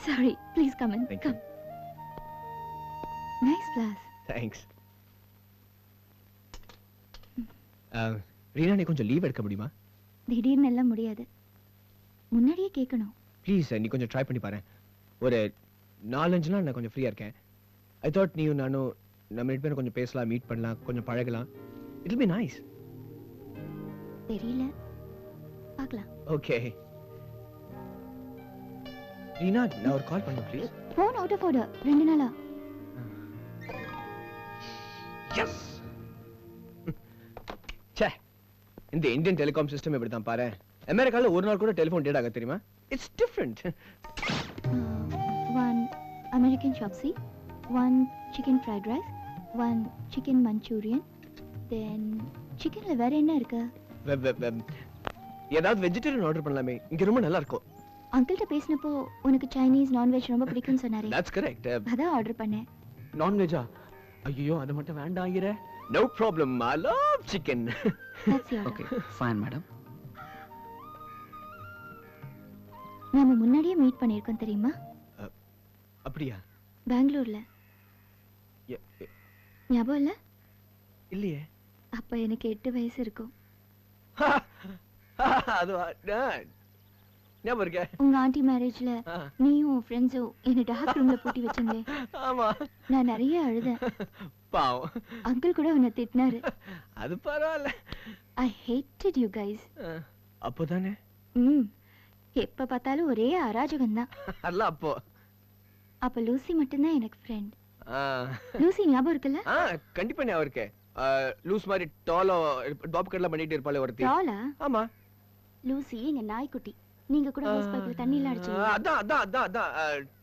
Speaker 6: Sorry. Please come in.
Speaker 4: Thank you.
Speaker 6: Come. Nice flowers.
Speaker 4: Thanks. Reena, நீ கொஞ்சம் லீவ் எடுக்க முடியுமா?
Speaker 6: திடீர்னு எல்லாம் முடியாது. முன்னாடியே கேட்கணும்.
Speaker 4: ப்ளீஸ், நீ கொஞ்சம் ட்ரை பண்ணி பாரு. ஒரு 4-5 நாள் நான் கொஞ்சம் ஃப்ரீயா இருக்கேன். ஐ தாட் நீயும் நானும் நம்ம 2 பேரும் கொஞ்சம் பேசலாம், மீட் பண்ணலாம், கொஞ்சம் பழகலாம். It will be nice.
Speaker 6: தெரியல, பார்க்கலாம்.
Speaker 4: ஓகே ரீனா, நான் ஒரு கால் பண்ணு please.
Speaker 6: Phone out of order 2 நாளா.
Speaker 4: எஸ். ச்சே, இந்த இந்தியன் டெலிகாம் சிஸ்டம் இப்படி தான் பாரு. அமெரிக்கால ஒரு நாள் கூட டெலிஃபோன் டேட் ஆக தெரியுமா? It's different.
Speaker 6: One American chopsy, one chicken fried rice, one chicken manchurian, then chickenல வேற என்ன இருக்கு?
Speaker 4: ஏதாவது வெஜிடேரியன் ஆர்டர் பண்ணலாமே, இங்க ரொம்ப நல்லா இருக்கும்.
Speaker 6: அங்கிள்ட்ட பேசினப்போ உனக்கு சைனீஸ் நான்வெஜ் ரொம்ப பிடிக்கும்னு சொன்னாரே.
Speaker 4: That's correct.
Speaker 6: அதான் ஆர்டர் பண்ணேன்.
Speaker 4: நான்வெஜ்ஜா? ஐயோ, அது மட்டும் வேண்டாம் ஐயரே. No problem, I love chicken.
Speaker 6: That's your
Speaker 1: okay fine madam.
Speaker 6: நாம முன்னாடியே மீட் பண்ணிருக்கோம் தெரியுமா?
Speaker 4: அப்படியா?
Speaker 6: பெங்களூர்ல. ஞாபகம் இல்ல?
Speaker 4: இல்லையே.
Speaker 6: அப்ப எனக்கு 8 வயசு இருக்கும்.
Speaker 4: அது ஞாபகம் இருக்கே.
Speaker 6: உங்க ஆண்டி மேரேஜ்ல நீயும் ஃப்ரெண்ட்ஸும் என்ன டார்க் ரூம்ல பூட்டி வச்சீங்களே.
Speaker 4: ஆமா.
Speaker 6: நான் நிறைய அழுதேன்.
Speaker 4: பாவம்.
Speaker 6: அங்கிள் கூட உன்னை திட்டினாரு.
Speaker 4: அது பரவாயில்ல.
Speaker 6: I hated you guys.
Speaker 4: அப்போதானே?
Speaker 6: எப்ப பார்த்தாலும் ஒரே அராஜகம் தான்.
Speaker 4: அல்ல அப்போ.
Speaker 6: அப்ப லூசி மட்டும்தான் எனக்கு ஃப்ரெண்ட். லூசி ஞாபகம் இருக்குல்ல?
Speaker 4: கண்டிப்பா ஞாபகம் இருக்கே. லூஸ் மாதிரி டாலா டாப் கட்ல பண்ணிட்டு இருப்பாளே ஒருத்தி.
Speaker 6: டாலா?
Speaker 4: ஆமா.
Speaker 6: லூசி எங்க நாய்க்குட்டி. நீங்க கூட ஹவுஸ் பைப்ல தண்ணி எல்லாம் அடிச்சீங்க.
Speaker 4: அதான்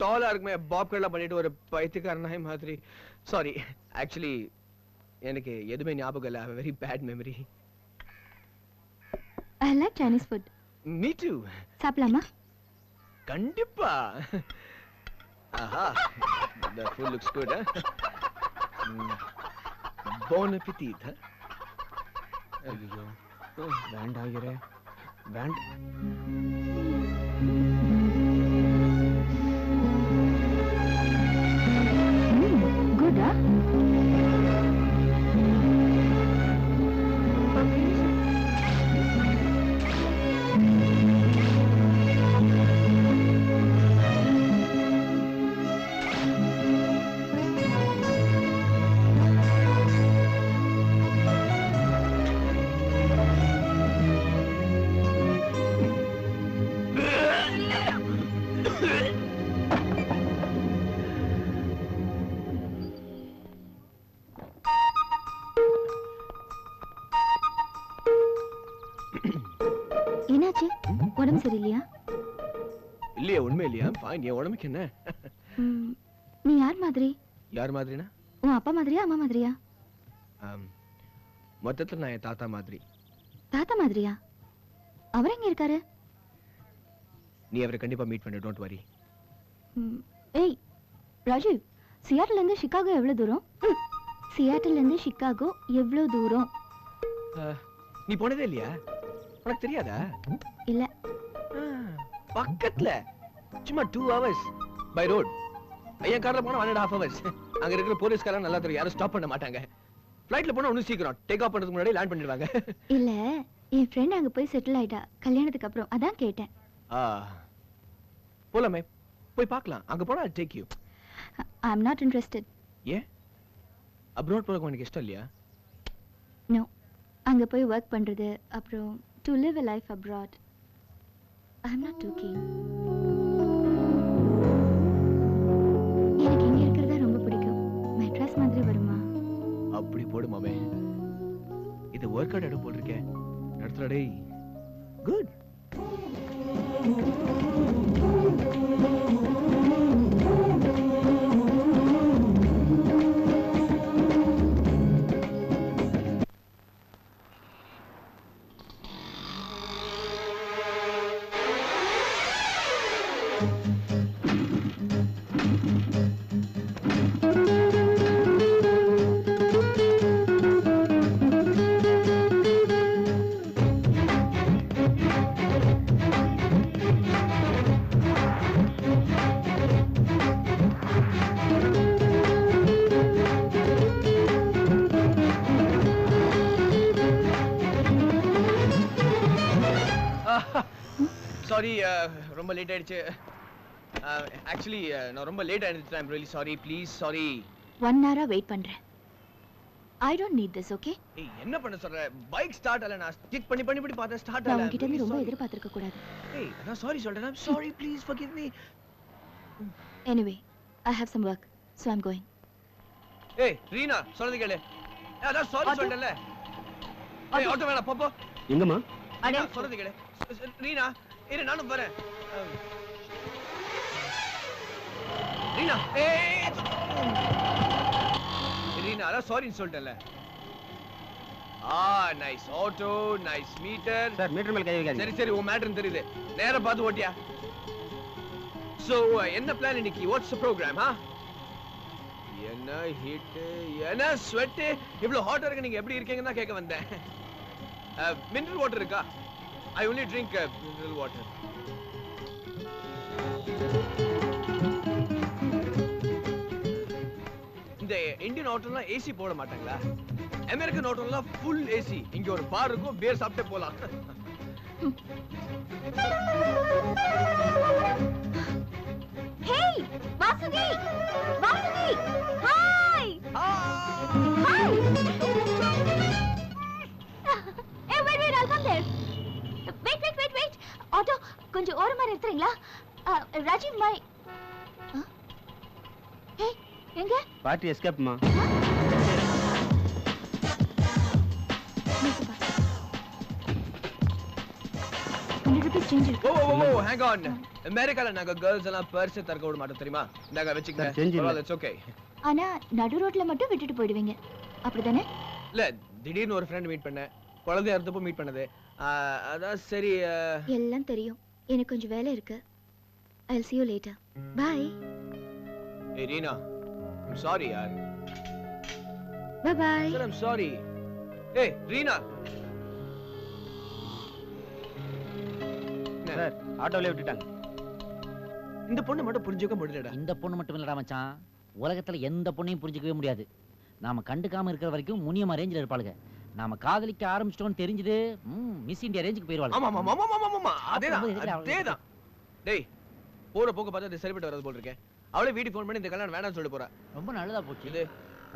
Speaker 4: டாலா இருக்குமே, பாப் கட்ல பண்ணிட்டு ஒரு பைத்தியக்கார நாய் மாதிரி. சாரி, ஆக்சுவலி எனக்கு எதுமே ஞாபகம் இல்ல. I have a very bad memory.
Speaker 6: I like Chinese food.
Speaker 4: Me too.
Speaker 6: சாப்பிடலாமா?
Speaker 4: கண்டிப்பா. ஆஹா, the food looks good. Bon appetit. ஐயோ, வேண்டாம் ஐயரே,
Speaker 6: Good, huh? என்னாச்சு? உடம்பு சரியில்லையா?
Speaker 4: இல்லையா, உண்மை இல்லையா? ஃபைன். என் உடம்புக்கு என்ன?
Speaker 6: நீ யார் மாதிரி?
Speaker 4: யார் மாதிரினா?
Speaker 6: உன் அப்பா மாதிரியா அம்மா மாதிரியா?
Speaker 4: மொத்தத்துல நான் என் தாத்தா மாதிரி.
Speaker 6: தாத்தா மாதிரியா? அவர் எங்க இருக்காரு?
Speaker 4: நீ அவரை கண்டிப்பா மீட் பண்ணு, டோன்ட் வரி.
Speaker 6: ஏய் ராஜீவ், சியாட்டில் இருந்து சிகாகோ எவ்வளவு தூரம்? சியாட்டில் இருந்து சிகாகோ எவ்வளவு தூரம்?
Speaker 4: நீ போனதே இல்லையா? உனக்கு தெரியாதா?
Speaker 6: இல்ல.
Speaker 4: பக்கத்துல சும்மா 2 hours பை ரோட். ஐயா கார்ல போனா 1.5 hours. அங்க இருக்கிற போலீஸ்காரங்க நல்லா தெரியும், யாரும் ஸ்டாப் பண்ண மாட்டாங்க. ஃளைட்ல போனா இன்னும் சீக்கிரம் டேக் ஆஃப் பண்றதுக்கு முன்னாடி லேண்ட் பண்ணிடுவாங்க.
Speaker 6: இல்ல, என் ஃப்ரெண்ட் அங்க போய் செட்டில் ஆயிட்டா கல்யாணத்துக்கு அப்புறம், அதான் கேட்டேன்.
Speaker 4: போலாமே, போய் பார்க்கலாம். அங்க போனா I'll take you.
Speaker 6: I'm not interested.
Speaker 4: ஏன்? அப்ராட் போறதுக்கு உனக்கு இஷ்டம் இல்லையா?
Speaker 6: No. அங்க போய் வர்க் பண்றது, அப்புறம் to live a life abroad. I'm not too keen. எனக்கு இங்க இருக்கிறதா ரொம்ப பிடிக்கும். மெட்ராஸ் மாதிரி வருமா?
Speaker 4: அப்படி போடு மாமே. இது வொர்க் அவுட் போல் இருக்கே. நடத்துடா டேய். குட். சாரி ரொம்ப லேட் ஆயிடுச்சு. ஆக்சுவலி நான் ரொம்ப லேட் ஆயிடுச்சு. I'm really sorry. Please sorry.
Speaker 6: 1 hour wait பண்றேன். I don't need this, okay?
Speaker 4: ஏய் என்ன பண்ண சொல்ற? பைக் ஸ்டார்ட் ஆகல. நான் கிக் பண்ணி பார்த்தா ஸ்டார்ட்
Speaker 6: நான்
Speaker 4: ஆகல.
Speaker 6: உன்கிட்ட இருந்து ரொம்ப எதிர்பார்த்திருக்க கூடாது.
Speaker 4: ஏய் நான் சாரி சொல்றேன். I'm sorry. Please forgive me.
Speaker 6: Anyway, I have some work, so I'm going.
Speaker 4: ஏய் ரீனா சொல்றது கேளு. அதான் சாரி சொல்றேன்ல. ஏய் ஆட்டோ வேணா போ.
Speaker 3: எங்கம்மா?
Speaker 4: அட சொல்றது கேளு. ரீனா இரு நானும் வரேன். ரீனா ஏய் ரீனா அதான் சாரின்னு சொல்லிட்டேன்ல. Nice auto, nice meter.
Speaker 3: Sir meter மேல கை வைக்காதீங்க.
Speaker 4: சரி உன் மேட்டர் தெரியுது. நேரா பார்த்து ஓட்டியா. சோ என்ன பிளான் இன்னைக்கு? What's the programme? என்ன ஹீட், என்ன ஸ்வெட், இவ்ளோ ஹாட்டா இருக்கு. நீங்க எப்படி இருக்கீங்கன்னு தான் கேட்க வந்தேன். மினரல் வாட்டர் இருக்கா? I only drink mineral water. இந்த இந்தியன் ஹோட்டல்ல ஏசி போட மாட்டாங்களா? அமெரிக்கன் ஹோட்டல்ல ஃபுல் ஏசி. இங்க ஒரு பார் இருக்கும், பேர் சாப்பிட்டே போலாம்.
Speaker 6: Hey, Vasugi! Vasugi! Hi! Hi! Hey, wait, I'll come there. Wait. Auto, கொஞ்சம் ஓரமா நிறுத்துறீங்களா? ராஜீவ் மை. Hey, எங்க?
Speaker 3: பார்ட்டி எஸ்கேப்மா.
Speaker 4: Oh hang on. அமெரிக்கால நாங்க गर्ल्स எல்லாம் பர்ஸ் தரக்க விட மாட்டோம் தெரியுமா? நாங்க வெச்சுக்கங்க. It's okay.
Speaker 6: ஆனா நடு ரோட்ல மட்டும் விட்டுட்டு போயிடுவீங்க. அப்படிதானே?
Speaker 4: இல்ல திடீர்னு ஒரு ஃப்ரெண்ட் மீட் பண்ணேன். குழந்தையா இருந்தப்போ மீட் பண்ணது. அதான் சரி.
Speaker 6: எல்லாம் தெரியும். எனக்கு கொஞ்சம் வேலை இருக்கு. I'll see you later. Bye.
Speaker 4: Hey Reena, I'm sorry yaar.
Speaker 6: Bye bye.
Speaker 4: Sir, I'm sorry. Hey Reena.
Speaker 3: Sir ஆட்டோல விட்டுட்டாங்க.
Speaker 4: இந்த பொண்ணு மட்டும் புரிஞ்சுக்க முடியலடா.
Speaker 1: இந்த பொண்ணு மட்டும் இல்லடா மச்சான், உலகத்துல எந்த பொண்ணையும் புரிஞ்சுக்கவே முடியாது. நாம கண்டுக்காம இருக்கிற வரைக்கும் முனியமா ரேஞ்சில இருப்பாளுங்க. நாம காதலிக்க ஆரம்பிச்சிட்டோம்னு தெரிஞ்சது மிஸ் இந்தியா ரேஞ்சுக்கு போயிடுவாங்க.
Speaker 4: ஆமா அதேதான். டேய் போற போக்க பார்த்தா அது சரிப்பட்டு வரது போல இருக்கே. அவளே வீட்டுக்கு ஃபோன் பண்ணி இந்த கல்யாணம் வேணாம்னு சொல்லிட்டு போறா.
Speaker 1: ரொம்ப நல்லதா போச்சு.
Speaker 4: இது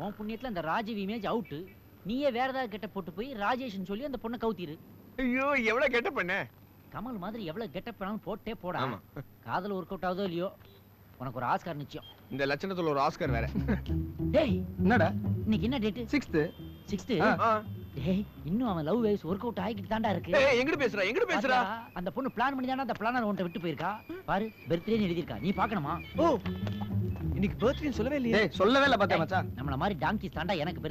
Speaker 1: உன் புண்ணியத்துல அந்த ராஜீவ் இமேஜ் அவுட். நீயே வேற ஏதாவது கெட்ட போட்டு போய் ராஜேஷ்னு சொல்லி அந்த பொண்ணை கவுத்திரு.
Speaker 4: ஐயோ எவ்வளவு கெட்ட பண்ண.
Speaker 1: கமல் மாதிரி எவ்வளவு கெட்ட பண்ணாலும் போட்டே போடா. காதல் ஒர்க் அவுட் ஆகுதோ இல்லையோ, உனக்கு ஒரு ஆஸ்கார் நிச்சயம்.
Speaker 4: இந்த லட்சணத்துல ஒரு ஆஸ்கார் வேற.
Speaker 1: டேய்
Speaker 3: என்னடா
Speaker 1: இன்னைக்கு என்ன டேட்?
Speaker 3: 6th.
Speaker 1: டேய் இன்னும் அவன் லவ் வேவ்ஸ் ஒர்க் அவுட் ஆகிட்டு தான்டா இருக்கு.
Speaker 4: ஏய் எங்கடி பேசுறா?
Speaker 1: அந்த பொண்ணு பிளான் பண்ணி தான அந்த பிளானர் உன்கிட்ட விட்டு போயிருக்கா. பாரு பர்த்டேன்னு எழுதிருக்கா. நீ பார்க்கணுமா?
Speaker 4: ஓ இன்னைக்கு பர்த்டே சொல்லவே இல்லையே.
Speaker 3: டேய் சொல்லவே இல்ல பாத்தா மச்சான்.
Speaker 1: நம்மள மாதிரி டாங்கிஸ் தாண்டா எனக்கு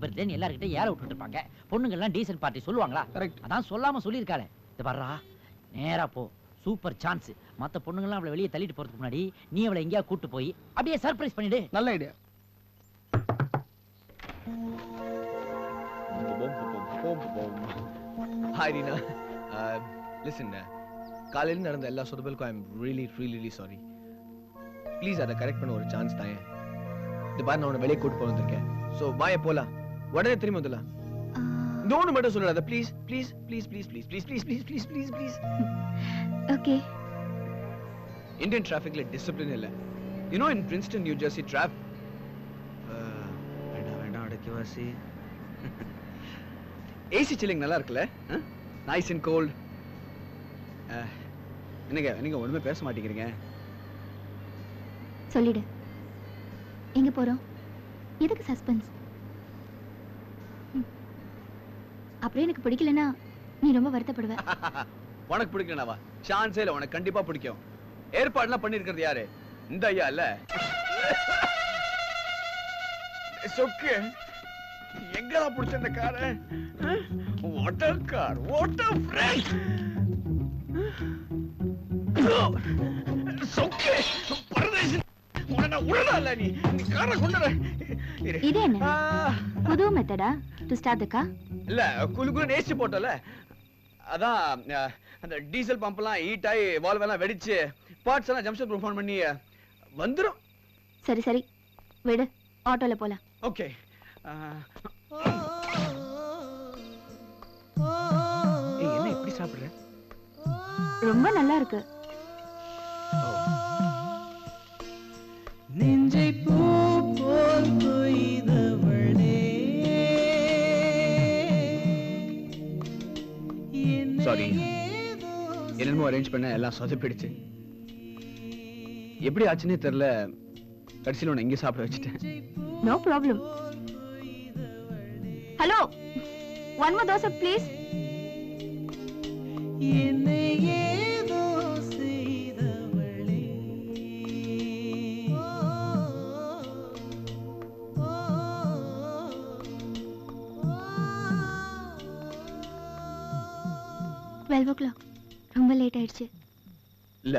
Speaker 1: பர்த்டேன்னு எல்லார்கிட்ட ஏற விட்டுட்டு இருப்பாங்க. பொண்ணுங்க எல்லாம் டீசன்ட் பார்ட்டி சொல்லுவாங்களா? அதான் சொல்லாம சொல்லிருக்காளே. இது பாருடா நேரா போ. Super chance. மத்த பொண்ணுங்கலாம் அவளை வெளியே தள்ளிட்டு போறதுக்கு முன்னாடி நீ அவளை எங்கேயா கூட்டு போய் அப்படியே சர்ப்ரைஸ் பண்ணிடு.
Speaker 3: நல்ல ஐடியா.
Speaker 4: ஹாய் ரீனா. லிசன், காலையில நடந்த எல்லா சொதப்பலுக்கும் I am really sorry. Please அதை கரெக்ட் பண்ண ஒரு சான்ஸ் தாயே. இந்த பாரு நான் உன்னை வெளியே கூட்டு போக வந்திருக்கேன். ஸோ வாய போலாம். உடனே திரும்பி வந்துடலாம். நோன்னு மட்டும் சொல்லாத ப்ளீஸ்.
Speaker 6: Okay.
Speaker 4: இந்தியன் டிராஃபிக்ல டிசிப்ளின் இல்ல. You know in Princeton New Jersey traffic. வேண்டாம் அடக்கிவாசி. ஏசி சில்லிங் நல்லா இருக்குல்ல? Nice and cold. நீங்க ஒண்ணுமே பேச மாட்டேங்கிறீங்க.
Speaker 6: சொல்லிடு. எங்க போறோம்? எதுக்கு சஸ்பென்ஸ்? அப்படியே எனக்கு பிடிக்கலனா நீ ரொம்ப வருத்தப்படுவ.
Speaker 3: உனக்கு பிடிக்கலனாவா? சான்ஸே இல்ல. உனக்கு கண்டிப்பா பிடிக்கும். ஏற்பாடுலாம் பண்ணிருக்கிறது யாரு? இந்த ஐயா இல்ல.
Speaker 4: சொக்கு எங்கடா புடிச்ச இந்த காரை? What a car, what a friend. சொக்கு பரதேசி உன்னை உடனே இல்ல. நீ காரை கொண்டு வர.
Speaker 6: இது என்ன புது மெத்தடா டு ஸ்டார்ட் தி கார்?
Speaker 3: இல்ல குலுகுலு ஏசி போட்டல. அதான் அந்த டீசல் பம்ப் எல்லாம் ஹீட் ஆகி வால்வ் எல்லாம் வெடிச்சு பார்ட்ஸ் எல்லாம் ஜம்ஷன் ஃபோன் பண்ணி வந்துரும்.
Speaker 6: சரி விடு, ஆட்டோல போலாம்.
Speaker 3: ஓகே.
Speaker 4: என்ன இப்படி சாப்பிடுற?
Speaker 6: ரொம்ப நல்லா இருக்கு.
Speaker 7: நெஞ்சை பூ போல் கொய்தவளே.
Speaker 3: சாரி, என்னமோ அரேஞ்ச் பண்ண எல்லாம் சொதப்பிடுச்சு. எப்படி ஆச்சுன்னே தெரியல. கடைசியில் உன்னை இங்கே சாப்பிட வச்சுட்டேன்.
Speaker 6: No problem. Hello, one more dosa please.
Speaker 7: என்னை ஏதோ செய்தவளே.
Speaker 6: Twelve o'clock. ரொம்ப லேட் ஆயிடுச்சு.
Speaker 3: இல்ல,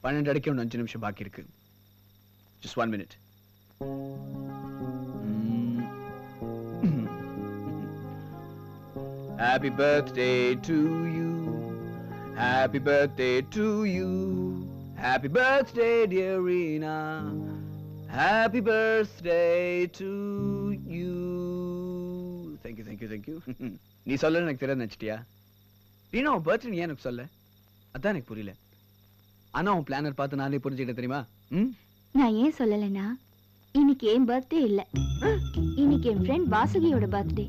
Speaker 3: 12 அடிக்க இன்னும் 5 நிமிஷம் பாக்கி இருக்கு. Just 1 minute. Happy birthday to you. Happy birthday to you. Happy birthday, dear Rina. Happy birthday to you. Thank you, thank you, thank you. நீ சொல்லல எனக்கு தெரியாது நினைச்சிட்டியா? ரீனா உன் பர்த்டே ஏன் எனக்கு சொல்ல? அதான் எனக்கு புரியல. ஆனா உன் பிளானர் பார்த்து நானே புரிஞ்சுக்கிட்டேன் தெரியுமா?
Speaker 6: நான் ஏன் சொல்லலைன்னா, இன்னைக்கு என் பர்த்டே இல்ல, இன்னைக்கு என் ஃப்ரெண்ட் வாசுகியோட பர்த்டே.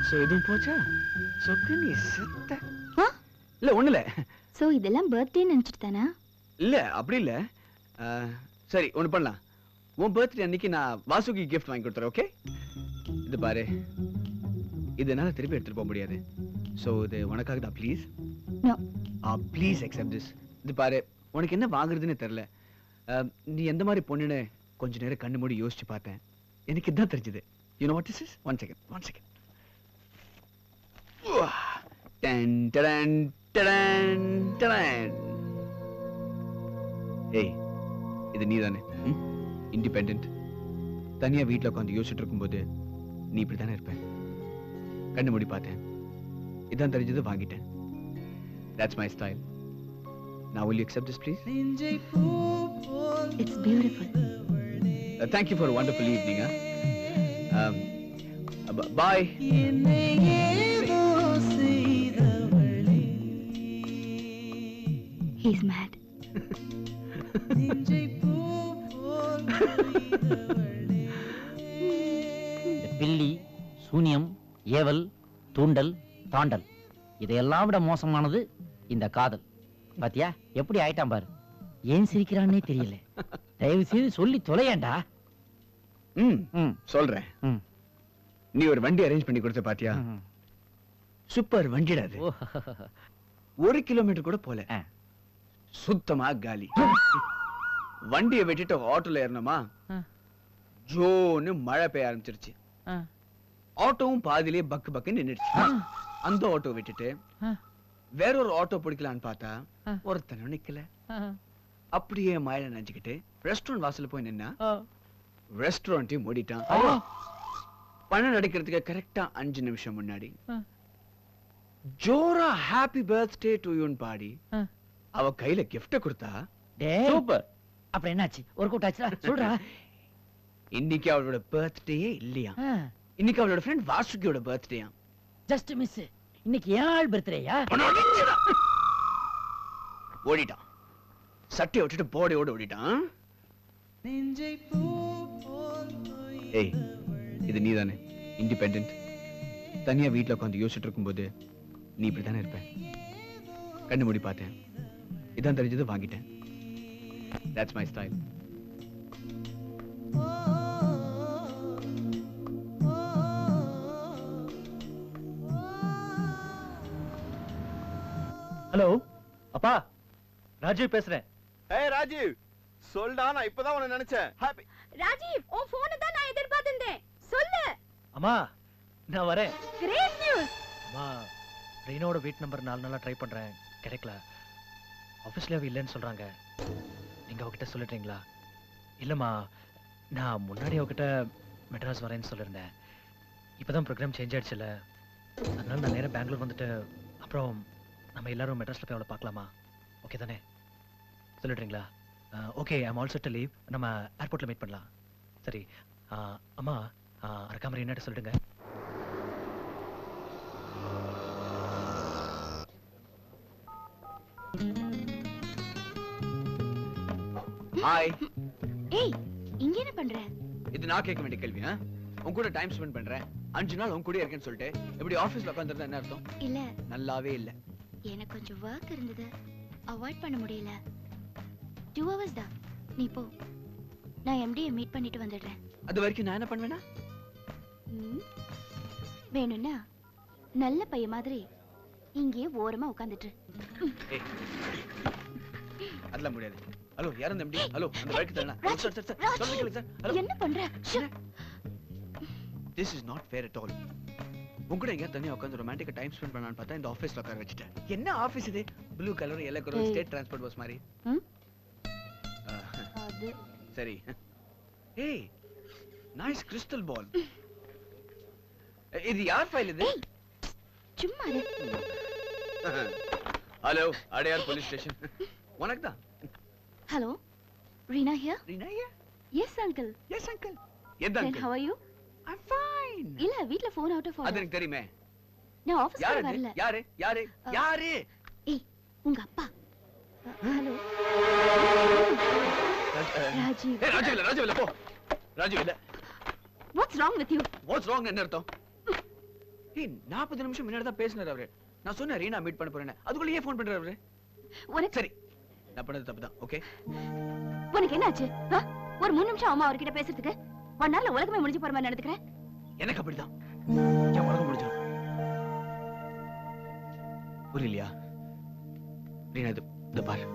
Speaker 3: சோ இதுவும் போச்சா? சொக்கு நீ செத்த. இல்ல ஒண்ணு இல்ல.
Speaker 6: சோ இதெல்லாம் பர்த்டே நினைச்சிட்டு தானா?
Speaker 3: இல்ல அப்படி இல்ல. சரி ஒண்ணு பண்ணலாம். உன் பர்த்டே அன்னைக்கு நான் வாசுகி கிஃப்ட் வாங்கி கொடுத்துறேன். ஓகே? இது பாரு, இது என்னால திருப்பி எடுத்துட்டு போக முடியாது. சோ இது உனக்காக தான். Please
Speaker 6: no.
Speaker 3: Please accept this. இது பாரு, உனக்கு என்ன வாங்குறதுன்னு தெரியல. நீ எந்த மாதிரி பொண்ணுன்னு கொஞ்ச நேரம் கண்ணு மூடி யோசிச்சு பார்த்தேன். எனக்கு இதுதான் தெரிஞ்சது. You know what this is? One second. Done done done done. ஏய், இது நீதானே? இண்டிபெண்டன்ட். தனியா வீட்ல உட்காந்து யோசிச்சுட்டு இருக்கும்போது நீ இப்படித்தானே இருப்ப. கண்ணு மூடி பார்த்தேன், இதான் தெரிஞ்சது, வாங்கிட்டேன். That's my style. Now will you accept this, please?
Speaker 6: It's beautiful.
Speaker 3: Thank you for a wonderful evening. Bye.
Speaker 6: He's mad.
Speaker 1: பில்லி, சூனியம், ஏவல், தூண்டல், தாண்டல், இதையெல்லாம் விட மோசமானது இந்த காதல். பாத்தியா எப்படி ஆயிட்டான் பாரு. ஏன் சிரிக்கிறான்னே தெரியல. தயவு செய்து சொல்லி தொலையேண்டா.
Speaker 3: சொல்றேன். நீ ஒரு வண்டி அரேஞ்ச் பண்ணி கொடுத்த பாத்தியா? சூப்பர் வண்டிடா அது. 1 கிலோமீட்டர் கூட போல, சுத்தமா காலி. வண்டியை வெட்டிட்டு ஆட்டோல ஏறணுமா, ஜோன்னு மழை பெய்ய ஆரம்பிச்சிருச்சு. ஆட்டோவும் பாதியிலே பக்கு பக்கு நின்னுடுச்சு. அந்த ஆட்டோ விட்டுட்டு வேற ஒரு ஆட்டோ பிடிக்கலான்னு பார்த்தா ஒருத்தனும் நிக்கல. அப்படியே மழையில நினைச்சுக்கிட்டு ரெஸ்டாரண்ட் வாசல்ல போய் நின்னா ரெஸ்டாரண்ட்டையும் மூடிட்டான். பணம் நடிக்கிறதுக்கு கரெக்டா 5 நிமிஷம் முன்னாடி ஜோரா ஹாப்பி பர்த்டே டு யூன்னு பாடி அவ கையில கிஃப்ட கொடுத்தா.
Speaker 1: சூப்பர். அப்புறம் என்னாச்சு? ஒரு கூட்டாச்சுடா, சொல்றா.
Speaker 3: இன்னைக்கு அவளோட பர்த்டேயே இல்லையா, இன்னைக்கு அவளோட ஃப்ரெண்ட் வாசுகியோட பர்த்டேயா.
Speaker 1: Just miss. இன்னைக்கு ஏன் ஆள் பர்த்டேயா?
Speaker 3: ஓடிட்டான். சட்டையை விட்டுட்டு போடையோட ஓடிட்டான். ஏய், இது நீதானே? இண்டிபெண்டன்ட். தனியா வீட்டுல உட்காந்து யோசிச்சுட்டு இருக்கும்போது நீ இப்படித்தானே இருப்ப. கண்ணு மூடி பார்த்தேன், இதான் தெரிஞ்சது, வாங்கிட்டேன். That's my style.
Speaker 10: ஹலோ அப்பா, ராஜீவ் பேசுறேன்.
Speaker 11: ஏய் ராஜீவ், சொல்டா, நான் இப்பதான் உன்னை நினைச்சேன். ஹாப்பி
Speaker 6: ராஜீவ், உன் போனை தான் நான் எதிர்பார்த்திருந்தேன். சொல்லு.
Speaker 10: அம்மா நான் வரேன்.
Speaker 6: Great news.
Speaker 10: அம்மா, ரீனாவோட வீட் நம்பர் 4 நாளா ட்ரை பண்றேன், கிடைக்கல. ஆபீஸ்ல அவ இல்லைன்னு சொல்றாங்க. நீங்க அவகிட்ட சொல்லிட்டீங்களா? இல்லம்மா, நான் முன்னாடி அவகிட்ட மெட்ராஸ் வரேன்னு சொல்லியிருந்தேன். இப்பதான் ப்ரோக்ராம் சேஞ்ச் ஆயிடுச்சுல்ல, அதனால நான் நேரா பெங்களூர் வந்துட்டு அப்புறம் நம்ம எல்லாரும் மெட்ராஸ்ல போய் அவளை பார்க்கலாமா? ஓகே தானே? சொல்லிடுறீங்களா? Okay, I am all set to leave. நம்ம ஏர்போர்ட்ல மீட் பண்ணலாம். சரி. அம்மா, அரக்காம ரீனாட்ட சொல்லிடுங்க.
Speaker 3: ஹாய்.
Speaker 6: ஏய் இங்க என்ன பண்ற?
Speaker 3: இது நான் கேட்க வேண்டிய கேள்வி. உன் கூட டைம் ஸ்பெண்ட் பண்றேன், 5 நாள் உன் கூட இருக்கேன்னு சொல்லிட்டு இப்படி ஆபீஸ்ல உட்கார்ந்திருந்தா என்ன அர்த்தம்?
Speaker 6: இல்ல
Speaker 3: நல்லாவே இல்ல.
Speaker 6: எனக்கு கொஞ்சம் வர்க் இருந்தது, அவாய்ட் பண்ண முடியல. 2 hours தான். நீ போ, நான் எம்டியை மீட் பண்ணிட்டு வந்துடுறேன்.
Speaker 3: அது வரைக்கும் நான் என்ன பண்ணுவேனா?
Speaker 6: வேணும்னா நல்ல பையன் மாதிரி இங்கே ஓரமா உட்கார்ந்துட்டு.
Speaker 3: அதெல்லாம் முடியாது. ஹலோ, யார் அந்த எம்டி? ஹலோ, அந்த வழக்கு தானா? சார் சார் சார், சொல்லுங்க கேளுங்க சார். ஹலோ,
Speaker 6: என்ன பண்ற?
Speaker 3: This is not fair at all. உங்க கூட எங்க தனியா உட்கார்ந்து ரொமான்டிக்கா டைம் ஸ்பெண்ட் பண்ணலாம்னு பார்த்தா இந்த ஆபீஸ்ல உட்கார வச்சிட்டேன். என்ன ஆபீஸ் இது? Blue colour yellow colour state transport bus மாதிரி.
Speaker 6: அது
Speaker 3: சரி. ஏய், நைஸ் கிறிஸ்டல் பால். இது யார் ஃபைல் இது?
Speaker 6: சும்மா இரு.
Speaker 3: Hello, Adyar police station. உனக்கு தான்.
Speaker 6: Hello, Reena here?
Speaker 3: Reena here?
Speaker 6: Yes uncle.
Speaker 3: Yes uncle. எந்த uncle?
Speaker 6: How are you?
Speaker 3: I'm fine.
Speaker 6: இல்ல, வீட்ல ஃபோன் அவுட் ஆஃப் ஆர்டர்.
Speaker 3: அது எனக்கு தெரியுமே.
Speaker 6: நான் ஆபீஸ்க்கு வரல.
Speaker 3: யாரு யாரு யாரு?
Speaker 6: ஏய், உங்க அப்பா. ஹலோ. ராஜீவ்.
Speaker 3: ஏய், ராஜீவ் இல்ல போ. ராஜீவ் இல்ல.
Speaker 6: What's wrong with you?
Speaker 3: What's wrong என்ன அர்த்தம்? ஏய், 40 நிமிஷம் முன்னாடி தான் பேசினார் அவரு. நான் சொன்னேன் ரீனா மீட் பண்ண போறேன்னு. அதுக்குள்ள ஏன் ஃபோன் பண்றாரு அவரு?
Speaker 6: உனக்கு
Speaker 3: சரி, நான் பண்ணது தப்பு தான். ஓகே.
Speaker 6: உனக்கு என்னாச்சு? ஒரு 3 நிமிஷம் அம்மா அவர்கிட்ட பேசுறதுக்கு 1 நாள்ல உலகமே முடிஞ்சு போற மாதிரி நடந்துக்கிறேன்.
Speaker 3: எனக்கு அப்படிதான். என் உலகம் முடிஞ்சிடும். புரியலையா? ரீனா, இது பாரு,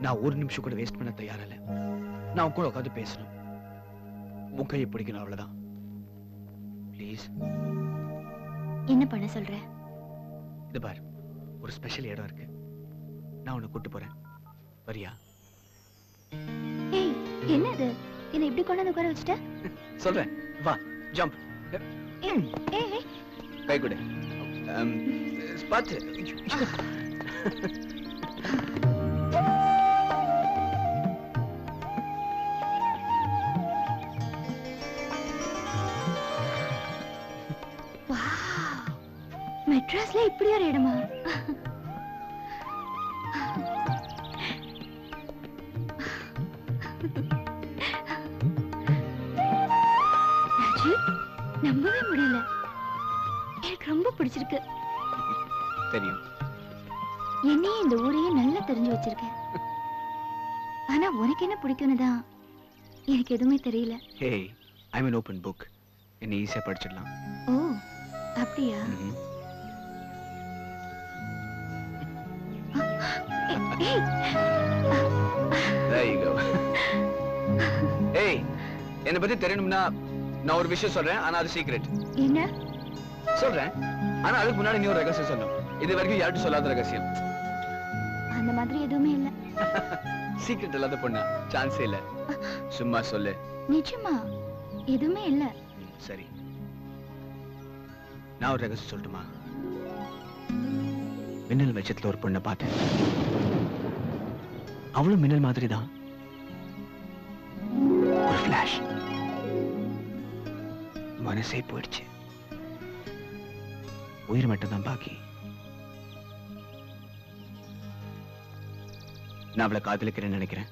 Speaker 3: நான் 1 நிமிஷம் கூட வேஸ்ட் பண்ண தயாரா இல்ல. நான் உன் கூட உட்காந்து பேசணும், உன் கையை பிடிக்கணும், அவ்வளவுதான். ப்ளீஸ்.
Speaker 6: என்ன பண்ண சொல்ற?
Speaker 3: இது பாரு, ஒரு ஸ்பெஷல் இடம் இருக்கு, நான் உன்னை கூட்டு போறேன், வரியா?
Speaker 6: ஏய், என்னது? என்ன இப்படி கொண்டு வந்து உட்கார வச்சிட்ட?
Speaker 3: சொல்றேன், வா, ஜம்ப்.
Speaker 6: ஏய்,
Speaker 3: கை கொடு. பாத்து.
Speaker 6: மெட்ராஸ்ல இப்படி ஒரு இடமா? ராஜு, நம்பவே முடியல. எனக்கு ரொம்ப பிடிச்சிருக்கு.
Speaker 3: தெரியும்.
Speaker 6: என்னையே இந்த ஊரையே நல்லா தெரிஞ்சு வச்சிருக்க. ஆனா உனக்கு என்ன பிடிக்கும்னு தான் எனக்கு எதுவுமே தெரியல.
Speaker 3: Hey, I am an open book. என்ன ஈஸியா படிச்சிடலாம்.
Speaker 6: ஓ, அப்படியா?
Speaker 3: There you go. ஏய், என்ன பத்தி தெரியணும்னா நான் ஒரு விஷயம் சொல்றேன், ஆனா அது சீக்ரெட்.
Speaker 6: என்ன
Speaker 3: சொல்றேன், ஆனா அதுக்கு முன்னாடி நீ ஒரு ரகசியம் சொல்லணும். இது வரைக்கும் யார்கிட்ட சொல்லாத ரகசியம்.
Speaker 6: அந்த மாதிரி எதுவுமே இல்ல.
Speaker 3: சீக்ரெட் இல்லாத பொண்ணா? சான்ஸே இல்ல. சும்மா சொல்லு.
Speaker 6: நிஜமா எதுவுமே இல்ல.
Speaker 3: சரி, நான் ஒரு ரகசியம் சொல்லட்டுமா? மின்னல் வெளிச்சத்துல ஒரு பொண்ணை பார்த்தேன். அவளும் மின்னல் மாதிரி தான். ஒரு ஃபிளாஷ், மனசே போயிடுச்சு. உயிர் மட்டும் தான் பாக்கி. நான் அவளை காதலிக்கிறேன்னு நினைக்கிறேன்.